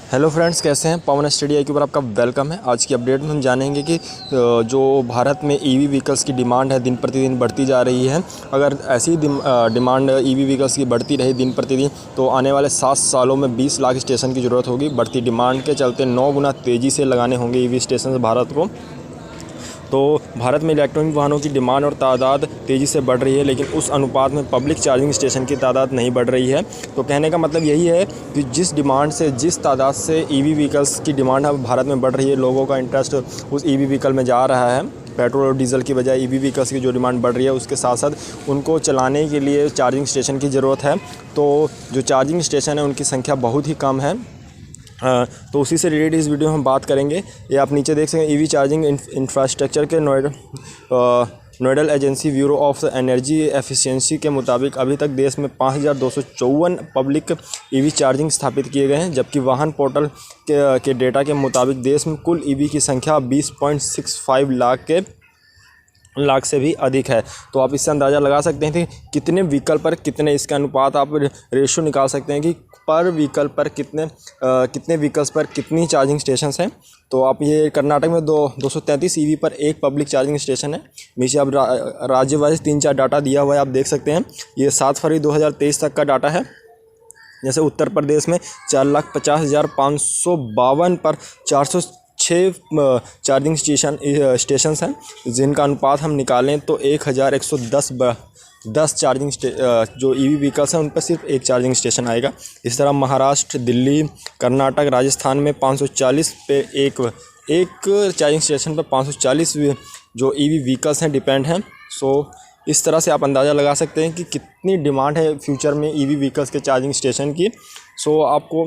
Hello friends, कैसे हैं। पवन study आई के ऊपर आपका वेलकम है। आज की अपडेट में हम जानेंगे कि जो भारत में ईवी व्हीकल्स की डिमांड है दिन प्रतिदिन बढ़ती जा रही है। अगर ऐसी डिमांड ईवी व्हीकल्स की बढ़ती रही दिन प्रतिदिन तो आने वाले 7 सालों में 20 लाख स्टेशन की ज़रूरत होगी। बढ़ती डिमांड के चलते 9 गुना तेज़ी से लगाने होंगे ईवी स्टेशन भारत को। तो भारत में इलेक्ट्रॉनिक वाहनों की डिमांड और तादाद तेज़ी से बढ़ रही है, लेकिन उस अनुपात में पब्लिक चार्जिंग स्टेशन की तादाद नहीं बढ़ रही है। तो कहने का मतलब यही है कि जिस तादाद से ईवी व्हीकल्स की डिमांड अब भारत में बढ़ रही है, लोगों का इंटरेस्ट उस ईवी व्हीकल में जा रहा है। पेट्रोल और डीजल की बजाय ईवी व्हीकल्स की जो डिमांड बढ़ रही है, उसके साथ साथ उनको चलाने के लिए चार्जिंग स्टेशन की ज़रूरत है। तो जो चार्जिंग स्टेशन है उनकी संख्या बहुत ही कम है। तो उसी से रिलेटेड इस वीडियो में हम बात करेंगे। ये आप नीचे देख सकते हैं, ईवी चार्जिंग इंफ्रास्ट्रक्चर के nodal agency bureau of energy efficiency के मुताबिक अभी तक देश में 5254 पब्लिक ईवी चार्जिंग स्थापित किए गए हैं, जबकि वाहन पोर्टल के डेटा के मुताबिक देश में कुल ईवी की संख्या 20.65 लाख से भी अधिक है। तो आप इससे अंदाज़ा लगा सकते हैं कि कितने व्हीकल पर कितने, इसका अनुपात आप रेशो निकाल सकते हैं कि पर व्हीकल पर कितने व्हीकल्स पर कितनी चार्जिंग स्टेशंस हैं। तो आप ये कर्नाटक में 233 ईवी पर एक पब्लिक चार्जिंग स्टेशन है। नीचे आप राज्य वाइज 3-4 डाटा दिया हुआ है, आप देख सकते हैं। ये 7 फरवरी 2023 तक का डाटा है। जैसे उत्तर प्रदेश में 4,50,552 पर 406 चार्जिंग स्टेशंस हैं, जिनका अनुपात हम निकालें तो 1110 चार्जिंग जो ईवी व्हीकल्स हैं उन पर सिर्फ एक चार्जिंग स्टेशन आएगा। इस तरह महाराष्ट्र, दिल्ली, कर्नाटक, राजस्थान में 540 पे एक चार्जिंग स्टेशन पर 540 जो ईवी व्हीकल्स हैं डिपेंड हैं। सो इस तरह से आप अंदाज़ा लगा सकते हैं कि कितनी डिमांड है फ्यूचर में ईवी व्हीकल्स के चार्जिंग स्टेशन की। सो आपको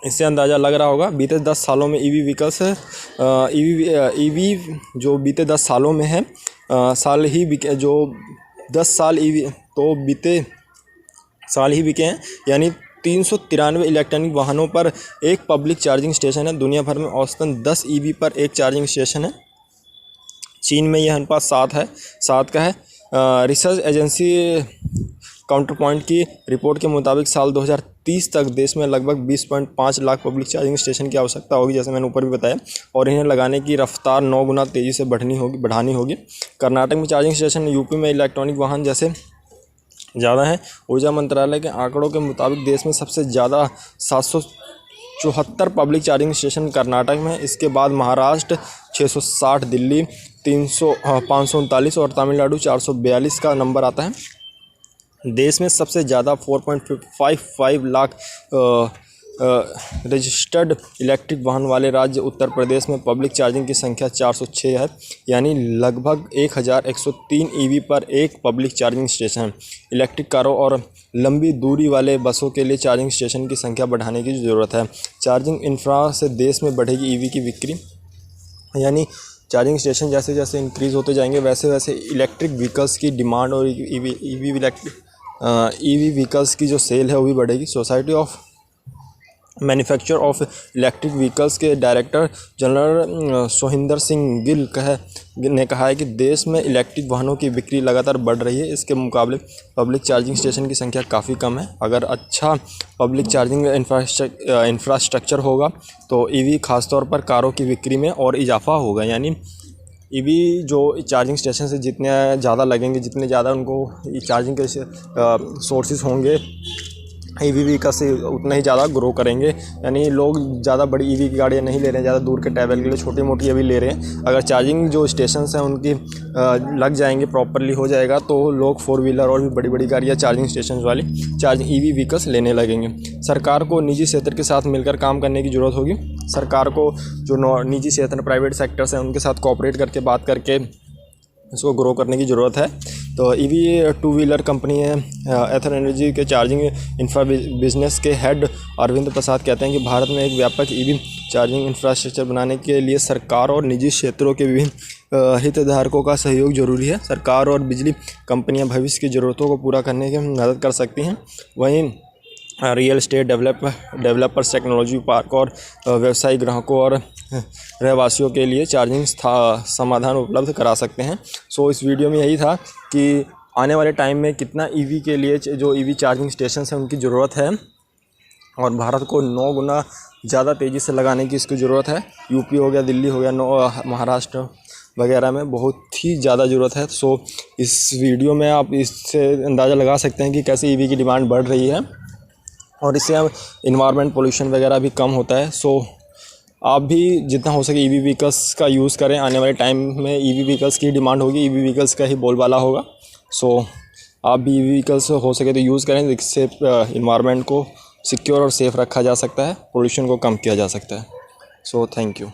इससे अंदाज़ा लग रहा होगा बीते 10 सालों में ईवी व्हीकल्स ईवी जो बीते 10 सालों में है, साल ही बिके, जो 10 साल ईवी तो बीते साल ही बिके हैं, यानी 393 इलेक्ट्रॉनिक वाहनों पर एक पब्लिक चार्जिंग स्टेशन है। दुनिया भर में औसतन 10 ईवी पर एक चार्जिंग स्टेशन है। चीन में यह अनुपात 7 का है। रिसर्च एजेंसी काउंटरपॉइंट की रिपोर्ट के मुताबिक साल 2030 तक देश में लगभग 20.5 लाख पब्लिक चार्जिंग स्टेशन की आवश्यकता होगी, जैसे मैंने ऊपर भी बताया, और इन्हें लगाने की रफ्तार 9 गुना तेज़ी से बढ़ानी होगी। कर्नाटक में चार्जिंग स्टेशन, यूपी में इलेक्ट्रॉनिक वाहन जैसे ज़्यादा हैं। ऊर्जा मंत्रालय के आंकड़ों के मुताबिक देश में सबसे ज़्यादा 774 पब्लिक चार्जिंग स्टेशन कर्नाटक में, इसके बाद महाराष्ट्र 660, दिल्ली 539 और तमिलनाडु 442 का नंबर आता है। देश में सबसे ज़्यादा 4.55 लाख रजिस्टर्ड इलेक्ट्रिक वाहन वाले राज्य उत्तर प्रदेश में पब्लिक चार्जिंग की संख्या 406 है, यानी लगभग 1103 ईवी पर एक पब्लिक चार्जिंग स्टेशन है। इलेक्ट्रिक कारों और लंबी दूरी वाले बसों के लिए चार्जिंग स्टेशन की संख्या बढ़ाने की ज़रूरत है। चार्जिंग इंफ्रा से देश में बढ़ेगी ईवी की बिक्री, यानी चार्जिंग स्टेशन जैसे जैसे इंक्रीज़ होते जाएंगे वैसे वैसे इलेक्ट्रिक व्हीकल्स की डिमांड और ईवी व्हीकल्स की जो सेल है वो भी बढ़ेगी। Society of manufacture of electric vehicles के डायरेक्टर जनरल सोहिंदर सिंह गिल ने कहा है कि देश में इलेक्ट्रिक वाहनों की बिक्री लगातार बढ़ रही है। इसके मुकाबले पब्लिक चार्जिंग स्टेशन की संख्या काफ़ी कम है। अगर अच्छा पब्लिक चार्जिंग इंफ्रास्ट्रक्चर होगा तो ईवी खासतौर पर कारों की बिक्री में और इजाफा होगा, यानी ईवी जो चार्जिंग स्टेशन से जितने ज़्यादा लगेंगे, जितने ज़्यादा उनको चार्जिंग के सोर्सेज होंगे ईवी व्हीकल से, उतना ही ज़्यादा ग्रो करेंगे। यानी लोग ज़्यादा बड़ी ईवी की गाड़ियाँ नहीं ले रहे हैं, ज़्यादा दूर के ट्रैवल के लिए छोटी मोटी अभी ले रहे हैं। अगर चार्जिंग जो स्टेशंस हैं उनकी लग जाएंगे, प्रॉपरली हो जाएगा, तो लोग 4 व्हीलर और भी बड़ी बड़ी गाड़ियाँ चार्जिंग स्टेशन वाली ईवी व्हीकल्स लेने लगेंगे। सरकार को निजी क्षेत्र के साथ मिलकर काम करने की ज़रूरत होगी। सरकार को जो निजी क्षेत्र, प्राइवेट सेक्टर्स हैं, उनके साथ कोऑपरेट करके बात करके इसको ग्रो करने की ज़रूरत है। तो ईवी 2 व्हीलर कंपनी है एथर एनर्जी के चार्जिंग इंफ्रा बिजनेस के हेड अरविंद प्रसाद कहते हैं कि भारत में एक व्यापक ईवी चार्जिंग इंफ्रास्ट्रक्चर बनाने के लिए सरकार और निजी क्षेत्रों के विभिन्न हितधारकों का सहयोग जरूरी है। सरकार और बिजली कंपनियां भविष्य की ज़रूरतों को पूरा करने की मदद कर सकती हैं। वहीं real estate developers, technology park और व्यवसायिक ग्राहकों और रहवासियों के लिए चार्जिंग समाधान उपलब्ध करा सकते हैं। सो इस वीडियो में यही था कि आने वाले टाइम में कितना ईवी के लिए जो ईवी चार्जिंग स्टेशन हैं उनकी ज़रूरत है, और भारत को 9 गुना ज़्यादा तेज़ी से लगाने की इसकी ज़रूरत है। यूपी हो गया, दिल्ली हो गया, महाराष्ट्र वगैरह में बहुत ही ज़्यादा ज़रूरत है। सो इस वीडियो में आप इससे अंदाज़ा लगा सकते हैं कि कैसे ईवी की डिमांड बढ़ रही है और इससे अब इन्वायरमेंट पोल्यूशन वगैरह भी कम होता है। सो आप भी जितना हो सके ईवी व्हीकल्स का यूज़ करें। आने वाले टाइम में ईवी व्हीकल्स की डिमांड होगी, ईवी व्हीकल्स का ही बोलबाला होगा। सो आप भी ईवी व्हीकल्स हो सके तो यूज़ करें, जिससे इन्वायरमेंट को सिक्योर और सेफ़ रखा जा सकता है, पोल्यूशन को कम किया जा सकता है। So thank you.